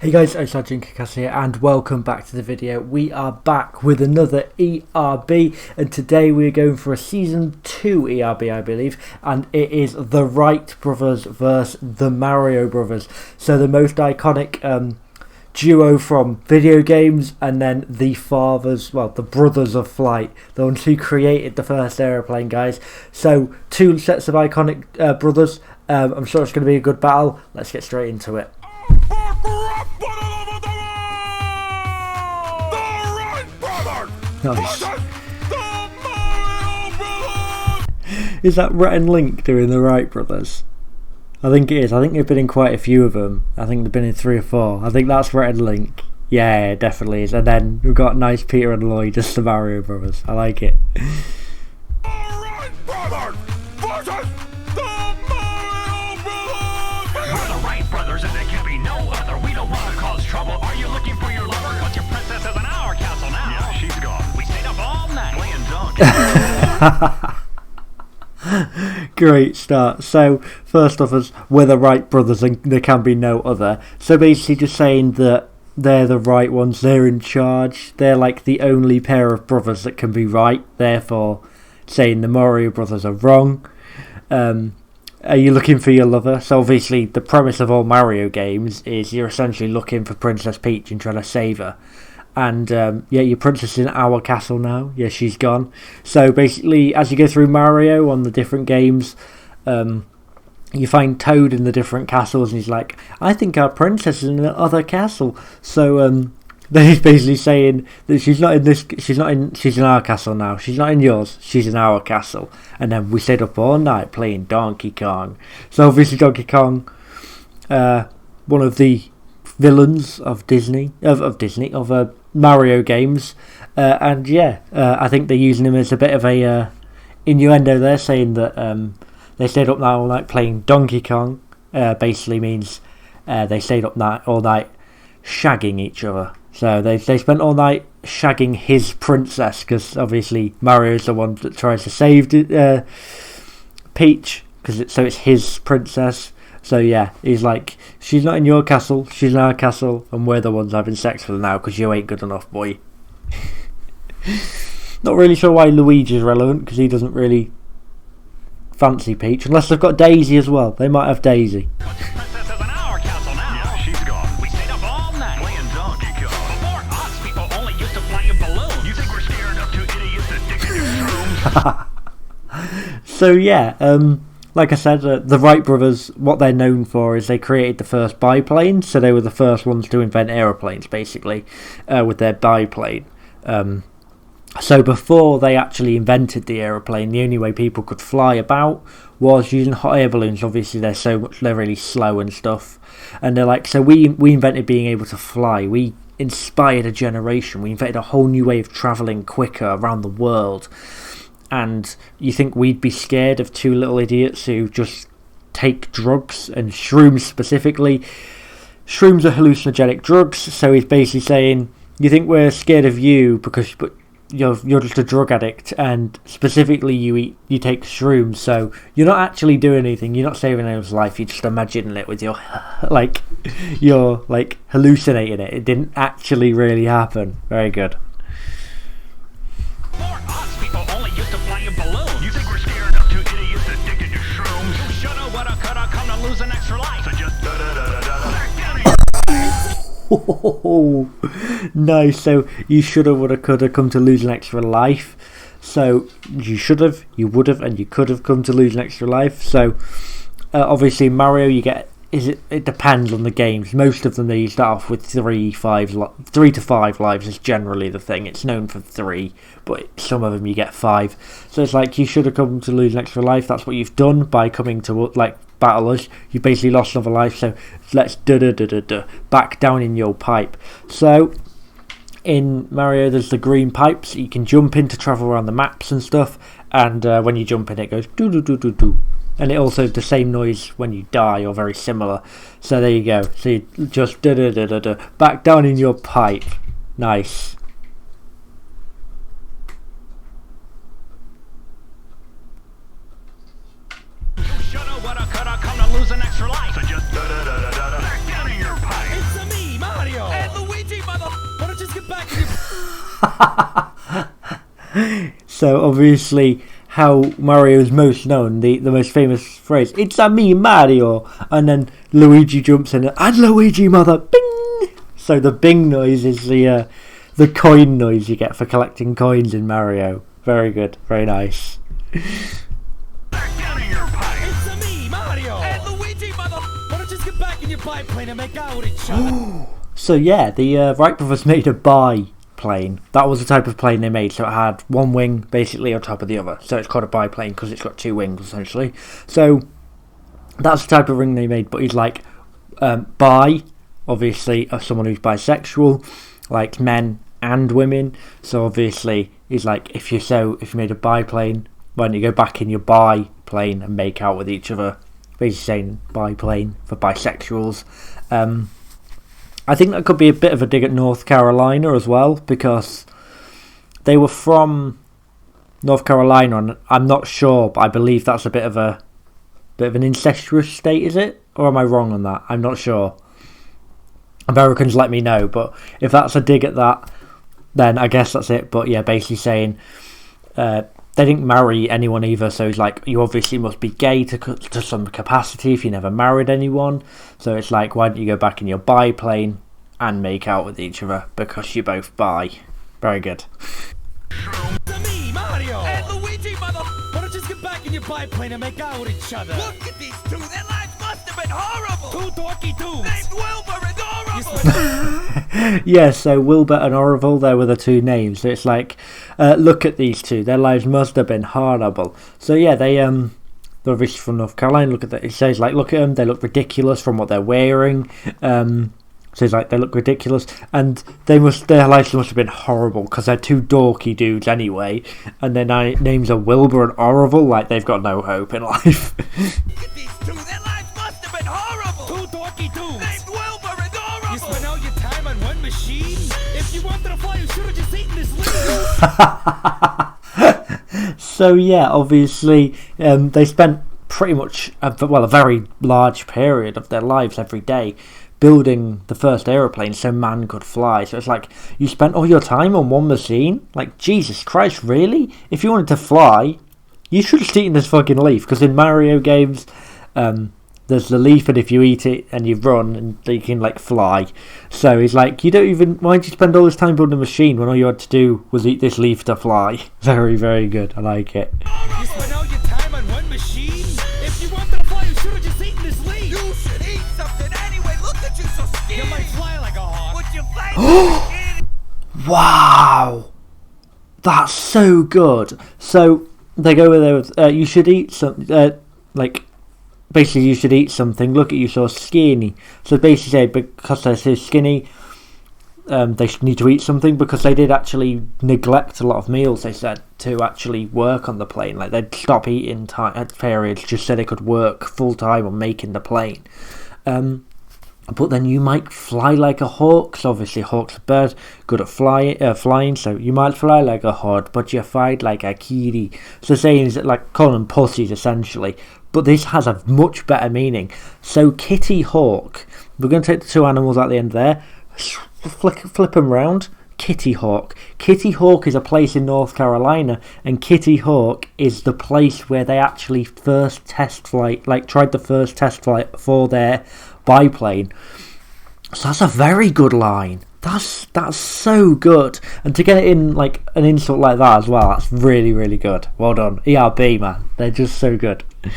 Hey guys, oSgtKickAss here and welcome back to the video. We are back with another ERB and today we're going for a Season 2 ERB I believe, and it is the Wright Brothers versus the Mario Brothers. So the most iconic duo from video games, and then the the brothers of flight, the ones who created the first aeroplane, guys. So two sets of iconic brothers. I'm sure it's going to be a good battle. Let's get straight into it. Nice. Is that Rhett and Link doing the Wright Brothers? I think it is. I think they've been in quite a few of them. I think they've been in 3 or 4. I think that's Rhett and Link. Yeah, it definitely is. And then we've got nice Peter and Lloyd, just the Mario Brothers. I like it. Wright Brothers versus the Mario Brothers! We're the Wright Brothers and there can be no other. We don't want to cause trouble. Are you looking for your lover? Cause your princess is in our castle now. Yeah, she's gone. We stayed up all night playing donkey. Great start. So first off, we're the Wright Brothers and there can be no other. So basically just saying that they're the right ones, they're in charge, they're like the only pair of brothers that can be right, therefore saying the Mario Brothers are wrong. Are you looking for your lover? So obviously the premise of all Mario games is you're essentially looking for Princess Peach and trying to save her. And yeah, your princess is in our castle now. Yeah, she's gone. So basically, as you go through Mario on the different games, you find Toad in the different castles, and he's like, "I think our princess is in the other castle." So then he's basically saying that she's in our castle now. She's not in yours. She's in our castle. And then we stayed up all night playing Donkey Kong. So obviously Donkey Kong, one of the villains of Mario games, and yeah, I think they're using him as a bit of a innuendo there, saying that they stayed up all night playing Donkey Kong. Basically means they stayed up all night shagging each other. So they spent all night shagging his princess, because obviously Mario's the one that tries to save Peach, so it's his princess. So yeah, he's like, she's not in your castle, she's in our castle, and we're the ones having sex with her now because you ain't good enough, boy. Not really sure why Luigi's relevant, because he doesn't really fancy Peach, unless they've got Daisy as well. They might have Daisy. Princess is in our castle now. Yeah, she's gone. We stayed up all night playing Donkey Kong. Before us, people only used to fly in balloons. You think we're scared of 2 idiots addicted to shrooms? So yeah, like I said, the Wright Brothers, what they're known for is they created the first biplane, so they were the first ones to invent aeroplanes, basically, with their biplane. So before they actually invented the aeroplane, the only way people could fly about was using hot air balloons. Obviously, they're really slow and stuff, and they're like, so we invented being able to fly. We inspired a generation. We invented a whole new way of traveling quicker around the world. And you think we'd be scared of 2 little idiots who just take drugs, and shrooms specifically? Shrooms are hallucinogenic drugs, so he's basically saying, you think we're scared of you because you're just a drug addict, and specifically you take shrooms, so you're not actually doing anything, you're not saving anyone's life, you're just imagining it with your you're hallucinating it. It didn't actually really happen. Very good. Oh, nice. So you shoulda, woulda, coulda come to lose an extra life. So you should have, you would have, and you could have come to lose an extra life. So obviously Mario, it depends on the games. Most of them they start off with 3 to 5 lives is generally the thing. It's known for 3, but some of them you get 5. So it's like, you should have come to lose an extra life. That's what you've done by coming to battle us. You basically lost another life, so let's back down in your pipe. So in Mario there's the green pipes you can jump in to travel around the maps and stuff, and when you jump in it goes do do do do do, and it also the same noise when you die, or very similar. So there you go. So you just back down in your pipe. Nice. Shoulda, woulda, coulda, come to lose an extra life. So just back down in your pipe. It's me, Mario. So obviously, how Mario is most known, the most famous phrase, "It's a me, Mario," and then Luigi jumps in and Luigi, mother, bing. So the bing noise is the coin noise you get for collecting coins in Mario. Very good, very nice. Back down in your pipe. It's a me, Mario! And Luigi, mother... Why don't you just get back in your biplane and make out with each other? So yeah, the Wright Brothers made a biplane. That was the type of plane they made. So it had one wing basically on top of the other. So it's called a biplane because it's got two wings essentially. So that's the type of ring they made. But he's like bi, obviously, someone who's bisexual, likes men and women. So obviously he's like, if you made a biplane, why don't you go back in your biplane and make out with each other? Basically saying biplane for bisexuals. I think that could be a bit of a dig at North Carolina as well, because they were from North Carolina, and I'm not sure, but I believe that's a bit of an incestuous state, is it? Or am I wrong on that? I'm not sure. Americans let me know, but if that's a dig at that, then I guess that's it. But yeah, basically saying they didn't marry anyone either, so it's like, you obviously must be gay to some capacity if you never married anyone. So it's like, why don't you go back in your biplane and make out with each other, because you're both bi. Very good. It's a me, Mario! And Luigi, mother... Why don't you just get back in your biplane and make out with each other? Look at these two. Their lives must have been horrible. Two dorky dudes! Named Wilbur and Orville. Yeah, so Wilbur and Orville, there were the two names. So it's like, look at these two. Their lives must have been horrible. So yeah, they're obviously from North Carolina. Look at that. It says like, look at them. They look ridiculous from what they're wearing. So it's like, they look ridiculous, and their lives must have been horrible because they're two dorky dudes anyway, and their names are Wilbur and Orville. Like, they've got no hope in life. Look at these two. Their lives must have been horrible. Two dorky dudes! Named Wilbur and Orville. You spend all your time on one machine? If you wanted to fly, you should have just eaten this leaf! So yeah, obviously, they spent pretty much a very large period of their lives every day building the first aeroplane so man could fly. So it's like, you spent all your time on one machine? Like, Jesus Christ, really? If you wanted to fly, you should have eaten this fucking leaf, because in Mario games, there's the leaf, and if you eat it and you run, and you can like fly. So he's like, why'd you spend all this time building a machine when all you had to do was eat this leaf to fly? Very, very good. I like it. You spend all your time on one machine? If you wanted to fly, you should have just eaten this leaf! You should eat something anyway. Look at you, so skinny. You might fly like a hawk. Would you fly like a kitty? Wow, that's so good. So they go over there with, you should eat some, basically you should eat something. Look at you, so skinny. So basically say, because they're so skinny, they need to eat something, because they did actually neglect a lot of meals, they said, to actually work on the plane. Like, they'd stop eating at periods just so they could work full time on making the plane. But then you might fly like a hawk. So obviously hawk's a bird, good at flying. So you might fly like a hawk, but you fight like a kitty. So saying is like calling them pussies essentially. But this has a much better meaning. So kitty hawk. We're going to take the two animals at the end there. Flip them round. Kitty Hawk. Kitty Hawk is a place in North Carolina, and Kitty Hawk is the place where they actually tried the first test flight for their biplane. So that's a very good line. That's so good, and to get it in like an insult like that as well, that's really, really good. Well done, ERB, man. They're just so good. Eat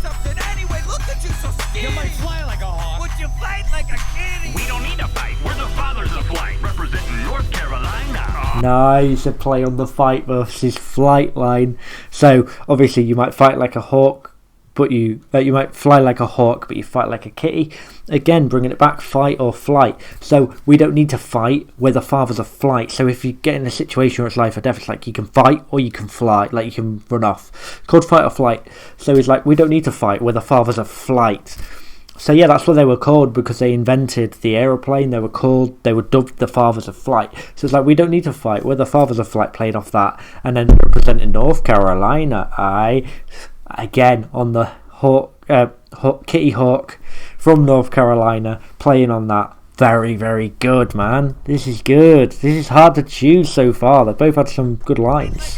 something anyway. Look at you, so skinny. You might fly like a hawk. Would you fight like a kitty? We don't need to fight. We're the fathers of flight, representing North Carolina. Nice, a play on the fight versus flight line. So obviously you might fight like a hawk, but you might fly like a hawk, but you fight like a kitty. Again, bringing it back, fight or flight. So we don't need to fight. We're the fathers of flight. So if you get in a situation where it's life or death, it's like you can fight or you can fly, like you can run off. It's called fight or flight. So it's like, we don't need to fight. We're the fathers of flight. So yeah, that's what they were called, because they invented the aeroplane. They were dubbed the fathers of flight. So it's like, we don't need to fight. We're the fathers of flight, played off that. And then representing North Carolina, again on the Kitty Hawk from North Carolina, playing on that. very, very good, man. This is good. This is hard to choose so far. They both had some good lines.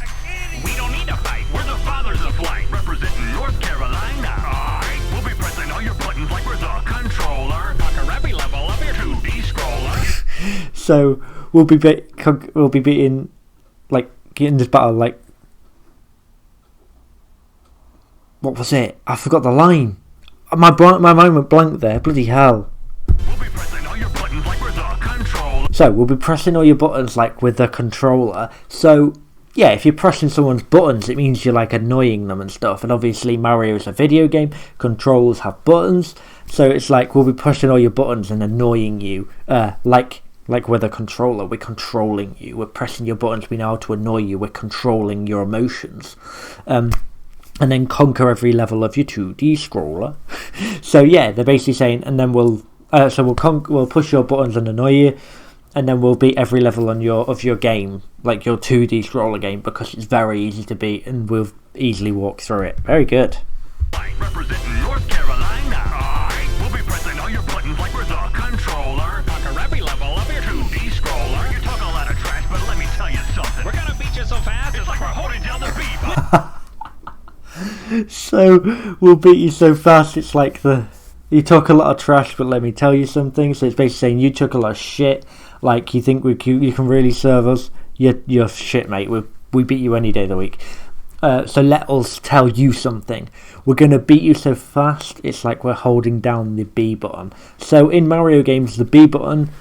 We don't need to fight. We're the fathers of flight, representing North Carolina. Alright, we'll be pressing all your buttons like we're the controller. Conquer every level of your 2D scroller. So we'll be beating, like, getting this battle, like, what was it? I forgot the line. My mind went blank there. Bloody hell. We'll be pressing all your buttons like we're the controller. So we'll be pressing all your buttons like with the controller. So yeah, if you're pressing someone's buttons, it means you're like annoying them and stuff. And obviously Mario is a video game. Controllers have buttons. So it's like we'll be pushing all your buttons and annoying you. Like with a controller, we're controlling you. We're pressing your buttons. We know how to annoy you. We're controlling your emotions. And then conquer every level of your 2D scroller. So yeah, they're basically saying, and then we'll push your buttons and annoy you, and then we'll beat every level on your game, like your 2D scroller game, because it's very easy to beat, and we'll easily walk through it. Very good. Representing North Carolina. Alright, we'll be pressing all your buttons like we're the controller. Conquer every level of your 2D scroller. You talk a lot of trash, but let me tell you something. We're gonna beat you so fast, it's like we're holding down the beat. So we'll beat you so fast, it's like you talk a lot of trash, but let me tell you something. So it's basically saying you took a lot of shit, like you think you can really serve us. You're shit, mate. We beat you any day of the week. So let us tell you something. We're gonna beat you so fast, it's like we're holding down the B button. So in Mario games, the B button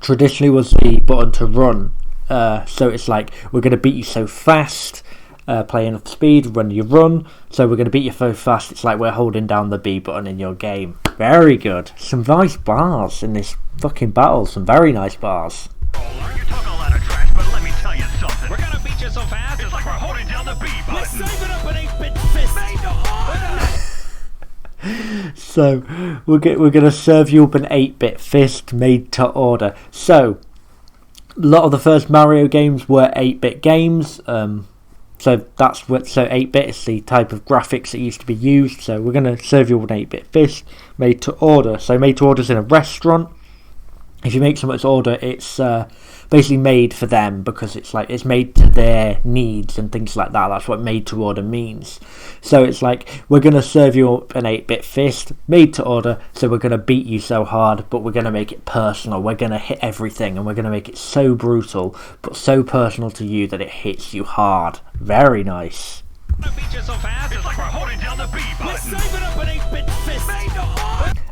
traditionally was the button to run. So it's like we're gonna beat you so fast. Playing off speed when you run, so we're going to beat you so fast, it's like we're holding down the B button in your game. Very good. Some nice bars in this fucking battle, some very nice bars. You talk a lot of trash, but let me tell you something. We're gonna beat you so fast, it's like we're holding down the B button. Let's save it up an 8-bit fist. So we're going to serve you up an 8-bit fist made to order. So a lot of the first Mario games were 8-bit games. So 8-bit is the type of graphics that used to be used. So we're going to serve you an 8-bit fist made to order. So made to order is in a restaurant. If you make someone's order, it's basically made for them, because it's made to their needs and things like that. That's what made to order means. So it's like we're going to serve you up an 8-bit fist made to order. So we're going to beat you so hard, but we're going to make it personal. We're going to hit everything, and we're going to make it so brutal but so personal to you that it hits you hard. Very nice. Beat you so fast, it's like we're holding down the B button. Let's save it up an 8-bit fist.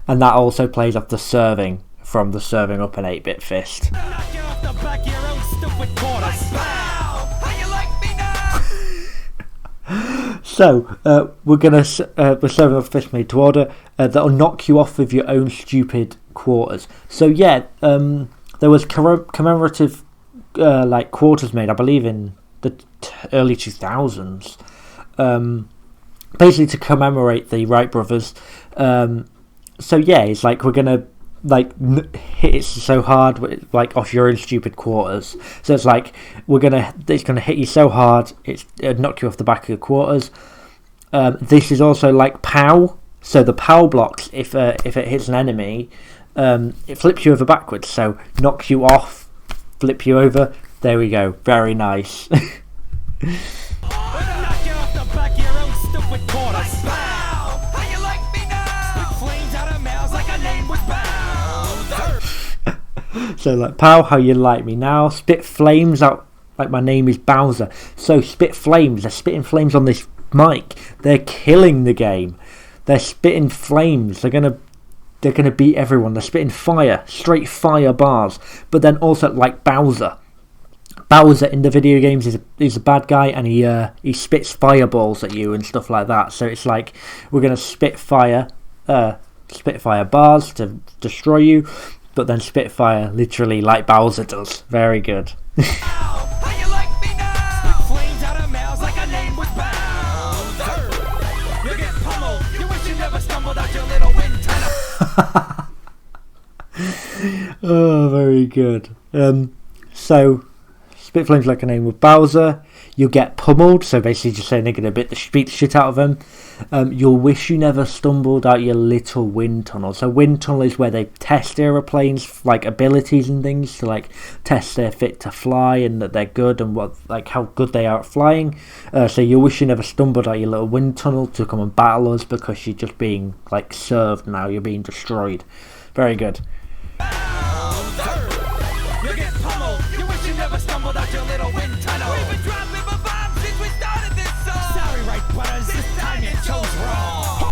And that also plays off the serving from the serving up an 8-bit fist. Knock you off the back of your own stupid quarters. Pow! How you like me now? So we're serving up a fist made to order that'll knock you off with your own stupid quarters. So yeah, there was commemorative like quarters made, I believe, in the early 2000s, basically to commemorate the Wright Brothers. So yeah, it's like we're gonna hit it so hard, like off your own stupid quarters. So it's like it's gonna hit you so hard, it'll knock you off the back of your quarters. This is also like POW. So the POW blocks, if it hits an enemy, it flips you over backwards. So knocks you off, flip you over. There we go. Very nice. Knock you off the back of your own stupid quarters. Pow! How you like me now? Spit flames out of mouths like a name was Bowser. So like, "Pow, how you like me now?" Spit flames out like my name is Bowser. So spit flames. They're spitting flames on this mic. They're killing the game. They're spitting flames. They're gonna beat everyone. They're spitting fire, straight fire bars. But then also like Bowser. Bowser in the video games is a bad guy, and he spits fireballs at you and stuff like that. So it's like we're gonna spit fire bars to destroy you, but then spit fire literally like Bowser does. Very good. Pow! How you like me now? Spit flames out of mouths like a name was Bowser. You get pummeled. You wish you never stumbled out your little wind tunnel. Oh, very good. So spit flames like a name with Bowser. You'll get pummeled, so basically just saying they're going to beat the shit out of him. You'll wish you never stumbled out your little wind tunnel. So wind tunnel is where they test aeroplanes, like abilities and things, to like test their fit to fly and that they're good and what like how good they are at flying. So you wish you never stumbled out your little wind tunnel to come and battle us, because you're just being like served now. You're being destroyed. Very good. You get pummeled. You wish you never stumbled out your little wind tunnel. We've been dropping my bombs since we started this song. Sorry, Wright Brothers, this time you chose wrong.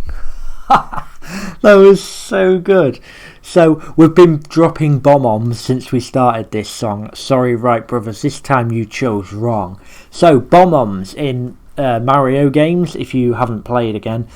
That was so good. So we've been dropping bomb-oms since we started this song. Sorry, Wright Brothers, this time you chose wrong. So bomb-oms in Mario games, if you haven't played again,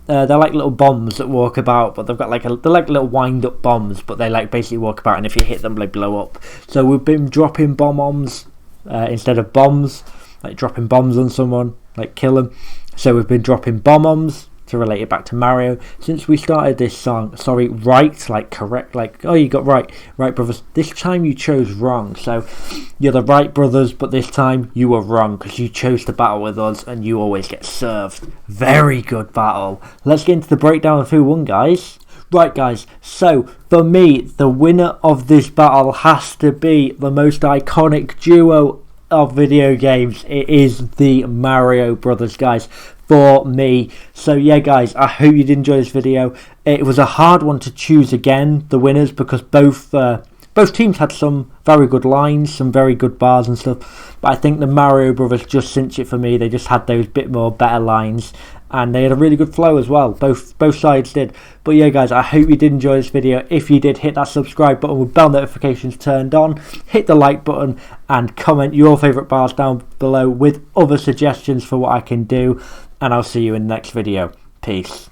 they're like little bombs that walk about, but they've got like they're like little wind-up bombs, but they like basically walk about, and if you hit them, they blow up. So we've been dropping bomb-oms instead of bombs, like dropping bombs on someone, like kill them. So we've been dropping bomb-oms to relate it back to Mario since we started this song. Sorry, right, like correct, like oh you got right, Wright Brothers. This time you chose wrong. So you're the Wright Brothers, but this time you were wrong because you chose to battle with us, and you always get served. Very good battle. Let's get into the breakdown of who won, guys. Right, guys, so for me, the winner of this battle has to be the most iconic duo of video games. It is the Mario Brothers, guys, for me. So yeah, guys, I hope you did enjoy this video. It was a hard one to choose again, the winners, because both teams had some very good lines, some very good bars and stuff, but I think the Mario Brothers just cinched it for me. They just had those bit more better lines, and they had a really good flow as well. Both sides did. But yeah, guys, I hope you did enjoy this video. If you did, hit that subscribe button with bell notifications turned on, hit the like button, and comment your favourite bars down below with other suggestions for what I can do, and I'll see you in the next video. Peace.